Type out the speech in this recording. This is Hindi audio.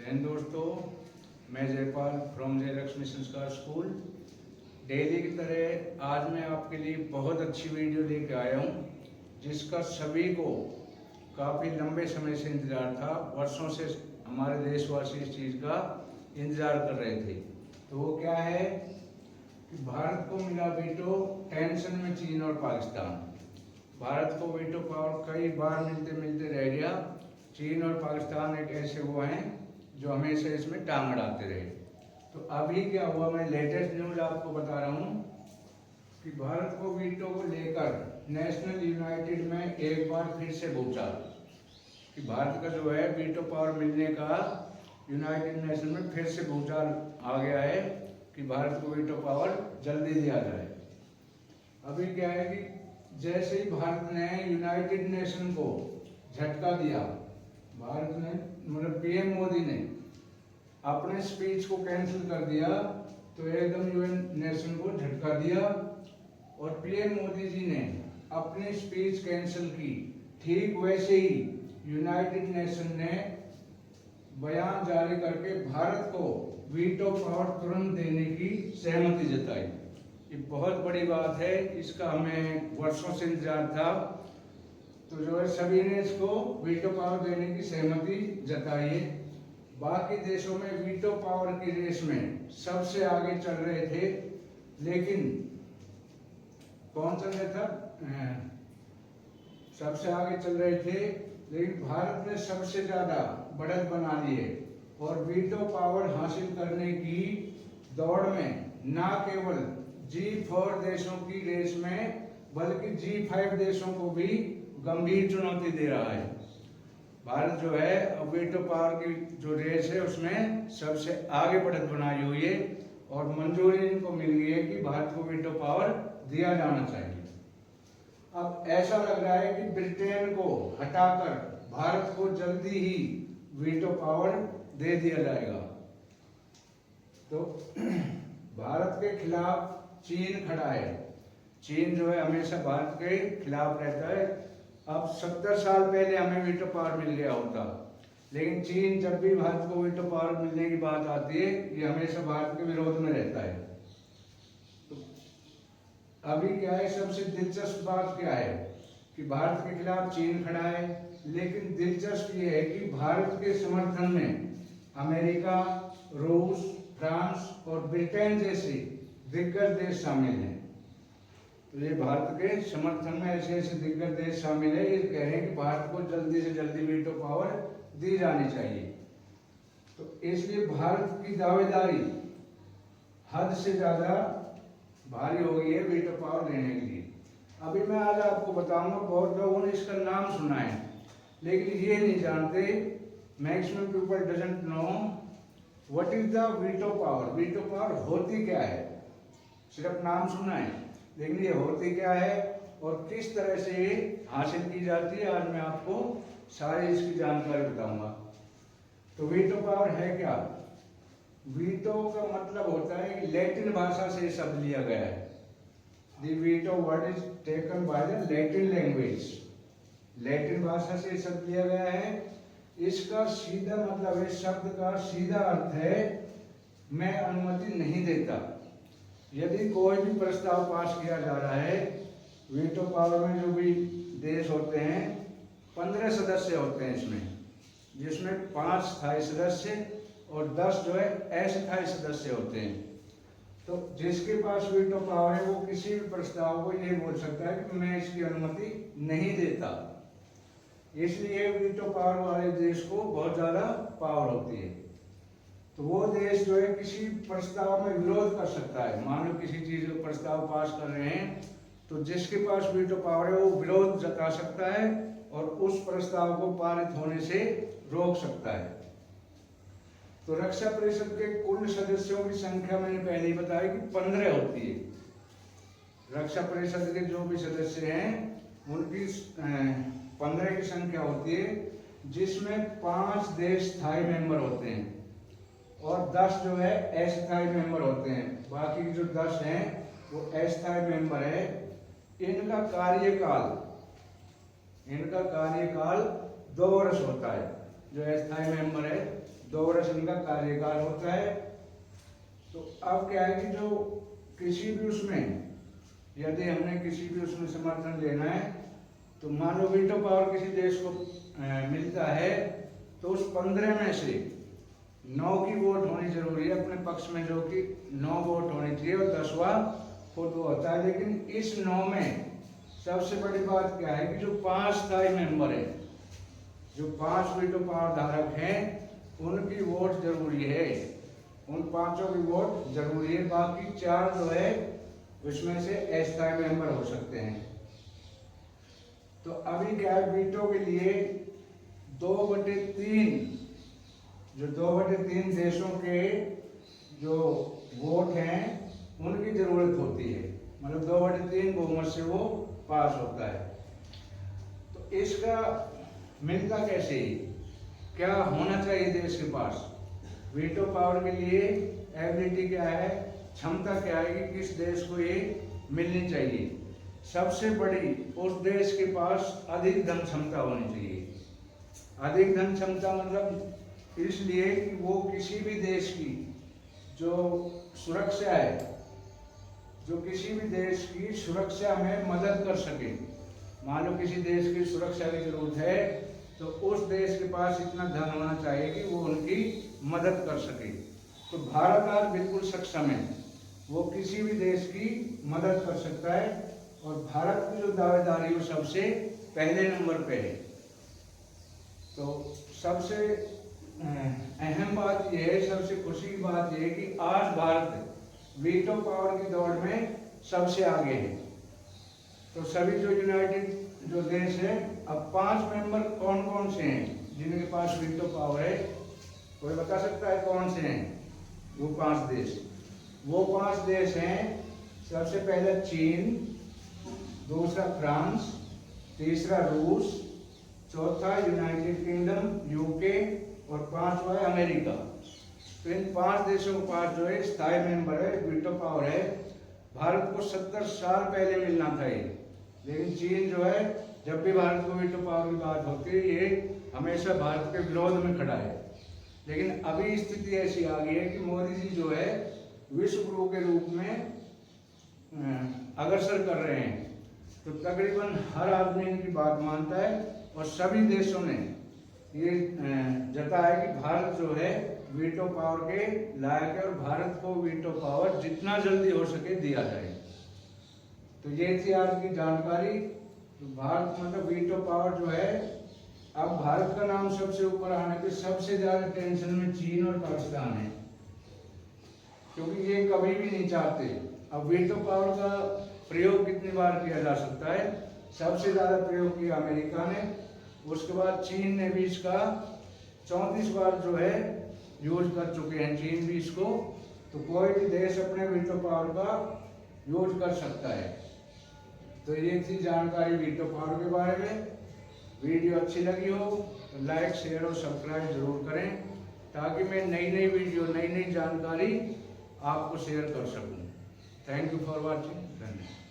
एंड दोस्तों, मैं जयपाल फ्रॉम जय लक्ष्मी संस्कार स्कूल। डेली की तरह आज मैं आपके लिए बहुत अच्छी वीडियो लेके आया हूँ, जिसका सभी को काफ़ी लंबे समय से इंतज़ार था। वर्षों से हमारे देशवासी इस चीज़ का इंतज़ार कर रहे थे। तो वो क्या है कि भारत को मिला वीटो, टेंशन में चीन और पाकिस्तान। भारत को वीटो पावर कई बार मिलते मिलते रह गया। चीन और पाकिस्तान एक ऐसे वो हैं जो हमेशा इसमें टांग अड़ाते रहे। तो अभी क्या हुआ, मैं लेटेस्ट न्यूज़ आपको बता रहा हूँ कि भारत को वीटो को लेकर नेशनल यूनाइटेड में एक बार फिर से भूचाल कि भारत का जो है वीटो पावर मिलने का यूनाइटेड नेशन में फिर से भूचाल आ गया है कि भारत को वीटो पावर जल्दी दिया जाए। अभी क्या है कि जैसे ही भारत ने यूनाइटेड नेशन को झटका दिया, भारत ने मतलब पीएम मोदी ने अपने स्पीच को कैंसिल कर दिया, तो एकदम यूएन नेशन को झटका दिया और पीएम मोदी जी ने अपनी स्पीच कैंसिल की। ठीक वैसे ही यूनाइटेड नेशन ने बयान जारी करके भारत को वीटो पावर तुरंत देने की सहमति जताई। ये बहुत बड़ी बात है, इसका हमें वर्षों से इंतजार था। तो जो है सभी ने इसको वीटो पावर देने की सहमति जताई है। बाकी देशों में वीटो पावर की रेस में सबसे आगे चल रहे थे, लेकिन कौन चल रहा था? सबसे आगे चल रहे थे, लेकिन भारत ने सबसे ज्यादा बढ़त बना ली है और वीटो पावर हासिल करने की दौड़ में न केवल G4 देशों की रेस में बल्कि G5 देशों को भी गंभीर चुनौती दे रहा है। भारत जो है अब वीटो पावर की जो रेस है उसमें सबसे आगे बढ़त बनाई हुई है और मंजूरी इनको मिल गई है कि भारत को वीटो पावर दिया जाना चाहिए। अब ऐसा लग रहा है कि ब्रिटेन को हटाकर भारत को जल्दी ही वीटो पावर दे दिया जाएगा। तो भारत के खिलाफ चीन खड़ा है। चीन जो है हमेशा भारत के खिलाफ रहता है। अब 70 साल पहले हमें वीटो पावर मिल गया होता, लेकिन चीन जब भी भारत को वीटो पावर मिलने की बात आती है, ये हमेशा भारत के विरोध में रहता है। तो अभी क्या है, सबसे दिलचस्प बात क्या है कि भारत के खिलाफ चीन खड़ा है, लेकिन दिलचस्प ये है कि भारत के समर्थन में अमेरिका, रूस, फ्रांस और ब्रिटेन जैसे दिग्गज देश शामिल हैं। तो ये भारत के समर्थन में ऐसे ऐसे दिग्गज देश शामिल है। ये कह रहे हैं कि भारत को जल्दी से जल्दी वीटो पावर दी जानी चाहिए। तो इसलिए भारत की दावेदारी हद से ज्यादा भारी हो गई है वीटो पावर लेने के लिए। अभी मैं आज आपको बताऊंगा, बहुत लोगों ने इसका नाम सुना है लेकिन ये नहीं जानते, maximum people doesn't know what is the veto power. Veto power होती क्या है, सिर्फ नाम सुना है, लेकिन ये होती क्या है और किस तरह से ये हासिल की जाती है, आज मैं आपको सारी इसकी जानकारी बताऊंगा। तो वीटो पावर है क्या? वीटो का मतलब होता है कि लैटिन भाषा से शब्द लिया गया है। The veto word is taken by the Latin language. Latin भाषा से शब्द लिया गया है। इसका सीधा मतलब है, शब्द का सीधा अर्थ है मैं अनुमति नहीं देता। यदि कोई भी प्रस्ताव पास किया जा रहा है, वीटो पावर में जो भी देश होते हैं 15 सदस्य होते हैं इसमें, जिसमें 5 स्थायी सदस्य और 10 जो है अस्थायी सदस्य होते हैं। तो जिसके पास वीटो पावर है वो किसी भी प्रस्ताव को ये बोल सकता है कि मैं इसकी अनुमति नहीं देता। इसलिए वीटो पावर वाले देश को बहुत ज्यादा पावर होती है। तो वो देश जो है किसी प्रस्ताव में विरोध कर सकता है। मान लो किसी चीज का प्रस्ताव पास कर रहे हैं, तो जिसके पास वीटो पावर है वो विरोध जता सकता है और उस प्रस्ताव को पारित होने से रोक सकता है। तो रक्षा परिषद के कुल सदस्यों की संख्या मैंने पहले ही बताया कि 15 होती है। रक्षा परिषद के जो भी सदस्य हैं उनकी 15 की संख्या होती है, जिसमें 5 देश स्थायी मेंबर होते हैं और 10 जो है अस्थायी मेंबर होते हैं। बाकी जो 10 हैं वो अस्थायी मेंबर है। इनका कार्यकाल 2 वर्ष होता है। जो अस्थायी मेंबर है 2 वर्ष इनका कार्यकाल होता है। तो अब क्या है कि जो किसी भी उसमें यदि हमने किसी भी उसमें समर्थन लेना है तो मान लो वीटो पावर किसी देश को मिलता है तो उस 15 में से 9 की वोट होनी जरूरी है अपने पक्ष में, जो कि 9 वोट होनी चाहिए और 10वां खुद वो होता है। लेकिन इस 9 में सबसे बड़ी बात क्या है कि जो 5 स्थायी मेंबर है, जो 5 वीटो पावर धारक हैं, उनकी वोट जरूरी है, उन 5 की वोट जरूरी है। बाकी 4 जो है उसमें से अस्थायी मेंबर हो सकते हैं। तो अभी क्या है, वीटो के लिए 2/3 जो 2/3 देशों के जो वोट हैं उनकी जरूरत होती है, मतलब 2/3 बहुमत से वो पास होता है। तो इसका मिलता कैसे, क्या होना चाहिए देश के पास? वीटो पावर के लिए एबिलिटी क्या है, क्षमता क्या है कि किस देश को ये मिलनी चाहिए? सबसे बड़ी, उस देश के पास अधिक धन क्षमता होनी चाहिए। अधिक धन क्षमता मतलब इसलिए कि वो किसी भी देश की जो सुरक्षा है, जो किसी भी देश की सुरक्षा में मदद कर सके। मान लो किसी देश की सुरक्षा की जरूरत है तो उस देश के पास इतना धन होना चाहिए कि वो उनकी मदद कर सके। तो भारत आज बिल्कुल सक्षम है, वो किसी भी देश की मदद कर सकता है और भारत की जो दावेदारी वो सबसे पहले नंबर पे है। तो सबसे अहम बात यह है, सबसे खुशी की बात यह है कि आज भारत वीटो पावर की दौड़ में सबसे आगे है। तो सभी जो यूनाइटेड जो देश है, अब 5 मेंबर कौन कौन से हैं जिनके पास वीटो पावर है? कोई बता सकता है कौन से हैं वो 5 देश? वो 5 देश हैं, सबसे पहले चीन, दूसरा फ्रांस, तीसरा रूस, चौथा यूनाइटेड किंगडम यूके और 5वां है अमेरिका। तो इन 5 देशों के पास जो है स्थायी मेंबर है, वीटो पावर है। भारत को 70 साल पहले मिलना था ये, लेकिन चीन जो है जब भी भारत को वीटो पावर की बात होती है ये हमेशा भारत के विरोध में खड़ा है। लेकिन अभी स्थिति ऐसी आ गई है कि मोदी जी जो है विश्व गुरु के रूप में अग्रसर कर रहे हैं। तो तकरीबन हर आदमी इनकी बात मानता है और सभी देशों ने ये जताया कि भारत जो है वीटो पावर के लायक है और भारत को वीटो पावर जितना जल्दी हो सके दिया जाए। तो ये थी आज की जानकारी। तो भारत मतलब वीटो पावर जो है, अब भारत का नाम सबसे ऊपर आने पे सबसे ज्यादा टेंशन में चीन और पाकिस्तान है, क्योंकि ये कभी भी नहीं चाहते। अब वीटो पावर का प्रयोग कितनी बार किया जा सकता है? सबसे ज्यादा प्रयोग किया अमेरिका ने, उसके बाद चीन ने भी इसका 34 बार जो है यूज कर चुके हैं चीन भी इसको। तो कोई भी देश अपने वीटो पावर का यूज कर सकता है। तो ये थी जानकारी वीटो पावर के बारे में। वीडियो अच्छी लगी हो तो लाइक शेयर और सब्सक्राइब जरूर करें, ताकि मैं नई नई वीडियो नई नई जानकारी आपको शेयर कर सकूं। Thank you for watching. धन्यवाद।